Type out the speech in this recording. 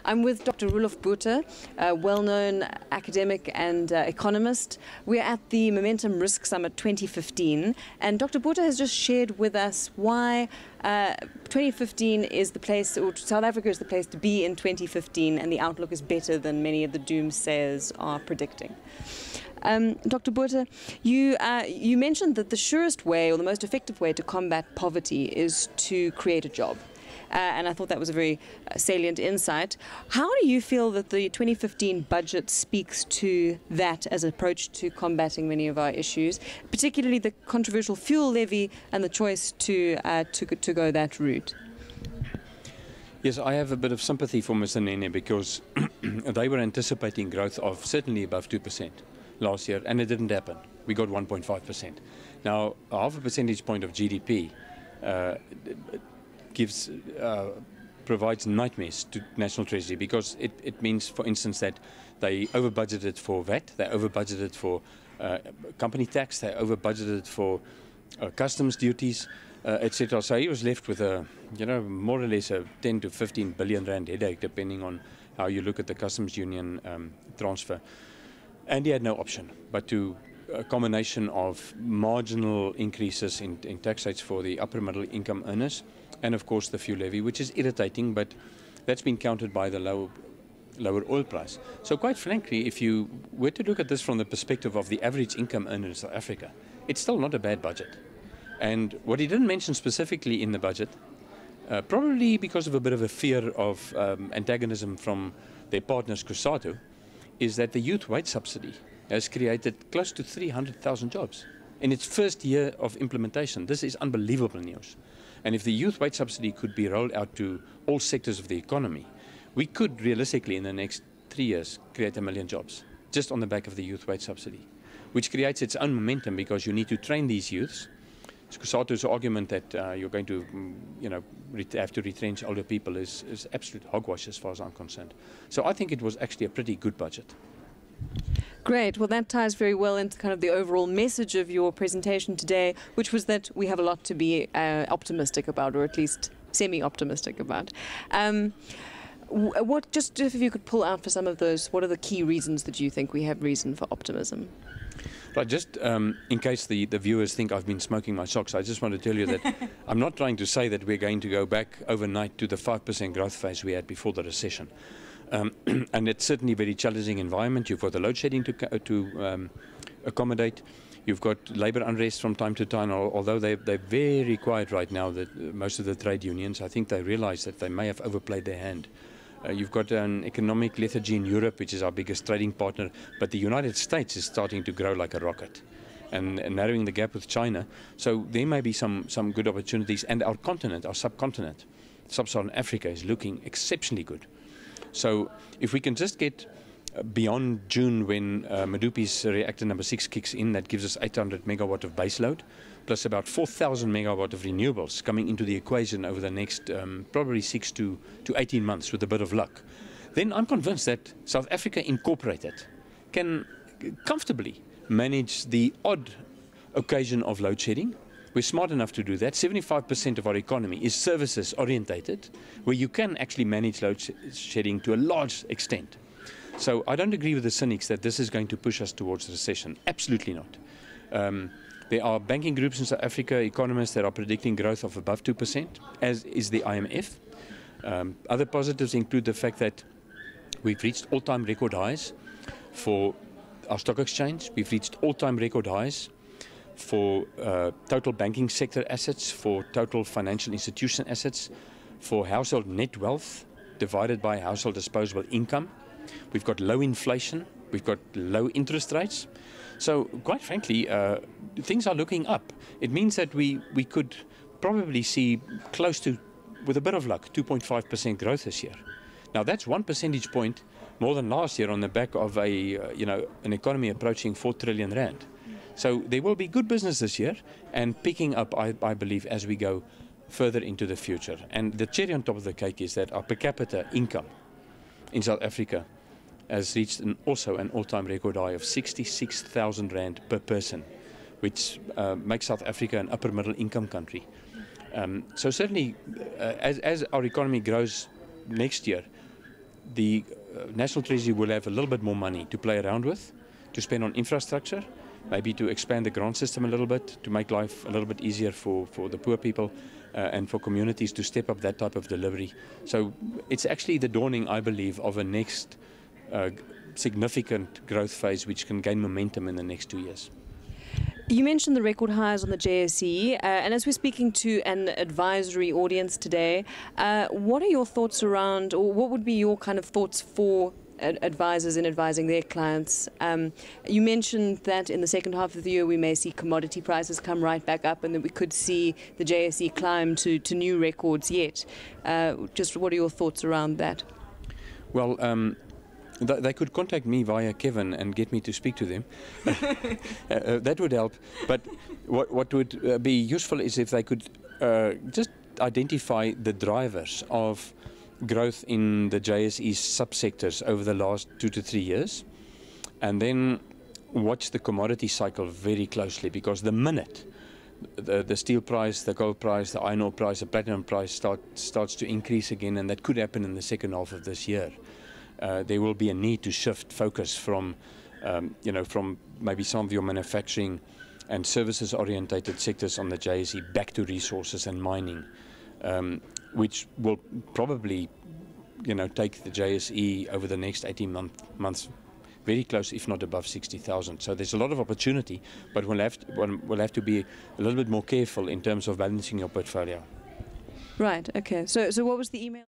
I'm with Dr. Roelof Botha, a well-known academic and economist. We're at the Momentum Risk Summit 2015, and Dr. Botha has just shared with us why 2015 is the place, or South Africa is the place to be in 2015, and the outlook is better than many of the doomsayers are predicting. Dr. Botha, you mentioned that the surest way or the most effective way to combat poverty is to create a job. And I thought that was a very salient insight. How do you feel that the 2015 budget speaks to that as an approach to combating many of our issues, particularly the controversial fuel levy and the choice to go that route? Yes, I have a bit of sympathy for Mr. Nene because they were anticipating growth of certainly above 2% last year, and it didn't happen. We got 1.5%. Now, a half a percentage point of GDP provides nightmares to National Treasury because it means, for instance, that they over-budgeted for VAT, they over-budgeted for company tax, they over-budgeted for customs duties, etc. So he was left with a, more or less a 10 to 15 billion rand headache, depending on how you look at the customs union transfer. And he had no option but to a combination of marginal increases in tax rates for the upper middle income earners, and of course the fuel levy, which is irritating, but that's been countered by the lower oil price. So quite frankly, if you were to look at this from the perspective of the average income earner in South Africa, it's still not a bad budget. And what he didn't mention specifically in the budget, probably because of a bit of a fear of antagonism from their partners, COSATU, is that the youth wage subsidy has created close to 300,000 jobs in its first year of implementation. This is unbelievable news. And if the youth wage subsidy could be rolled out to all sectors of the economy, we could realistically in the next 3 years create 1 million jobs just on the back of the youth wage subsidy, which creates its own momentum because you need to train these youths. COSATU's argument that you're going to have to retrench older people is absolute hogwash as far as I'm concerned. So I think it was actually a pretty good budget. Great. Well, that ties very well into kind of the overall message of your presentation today, which was that we have a lot to be optimistic about, or at least semi-optimistic about. Just if you could pull out for some of those, what are the key reasons that you think we have reason for optimism? Right, just in case the viewers think I've been smoking my socks, I just want to tell you that I'm not trying to say that we're going to go back overnight to the 5% growth phase we had before the recession. And it's certainly a very challenging environment. You've got the load shedding to accommodate. You've got labour unrest from time to time, although they're very quiet right now, that most of the trade unions, I think they realise that they may have overplayed their hand. You've got an economic lethargy in Europe, which is our biggest trading partner, but the United States is starting to grow like a rocket and narrowing the gap with China. So there may be some good opportunities, and our continent, our subcontinent, Sub-Saharan Africa, is looking exceptionally good. So if we can just get beyond June, when Medupi's reactor number 6 kicks in, that gives us 800 megawatt of baseload, plus about 4,000 megawatt of renewables coming into the equation over the next probably 6 to 18 months with a bit of luck, then I'm convinced that South Africa Incorporated can comfortably manage the odd occasion of load shedding. We're smart enough to do that. 75% of our economy is services orientated, where you can actually manage load shedding to a large extent. So I don't agree with the cynics that this is going to push us towards recession. Absolutely not. There are banking groups in South Africa, economists, that are predicting growth of above 2%, as is the IMF. Other positives include the fact that we've reached all-time record highs for our stock exchange. We've reached all-time record highs for total banking sector assets, for total financial institution assets, for household net wealth divided by household disposable income. We've got low inflation, we've got low interest rates. So quite frankly, things are looking up. It means that we could probably see close to, with a bit of luck, 2.5% growth this year. Now that's 1 percentage point more than last year on the back of an economy approaching 4 trillion rand. So there will be good business this year, and picking up, I believe, as we go further into the future. And the cherry on top of the cake is that our per capita income in South Africa has reached also an all-time record high of 66,000 rand per person, which makes South Africa an upper middle income country. So certainly, as our economy grows next year, the National Treasury will have a little bit more money to play around with, to spend on infrastructure, maybe to expand the grant system a little bit, to make life a little bit easier for the poor people and for communities to step up that type of delivery. So it's actually the dawning, I believe, of a next significant growth phase which can gain momentum in the next 2 years. You mentioned the record highs on the JSE, and as we're speaking to an advisory audience today, what are your thoughts around, or what would be your kind of thoughts for advisors in advising their clients? You mentioned that in the second half of the year we may see commodity prices come right back up and that we could see the JSE climb to new records yet. Just what are your thoughts around that? Well, they could contact me via Kevin and get me to speak to them. That would help. But what would be useful is if they could just identify the drivers of growth in the JSE's subsectors over the last 2 to 3 years, and then watch the commodity cycle very closely, because the minute the steel price, the gold price, the iron ore price, the platinum price starts to increase again, and that could happen in the second half of this year, there will be a need to shift focus from, from maybe some of your manufacturing and services orientated sectors on the JSE back to resources and mining, which will probably, take the JSE over the next 18 months very close, if not above 60,000. So there's a lot of opportunity, but we'll have to be a little bit more careful in terms of balancing your portfolio. Right. Okay. So what was the email?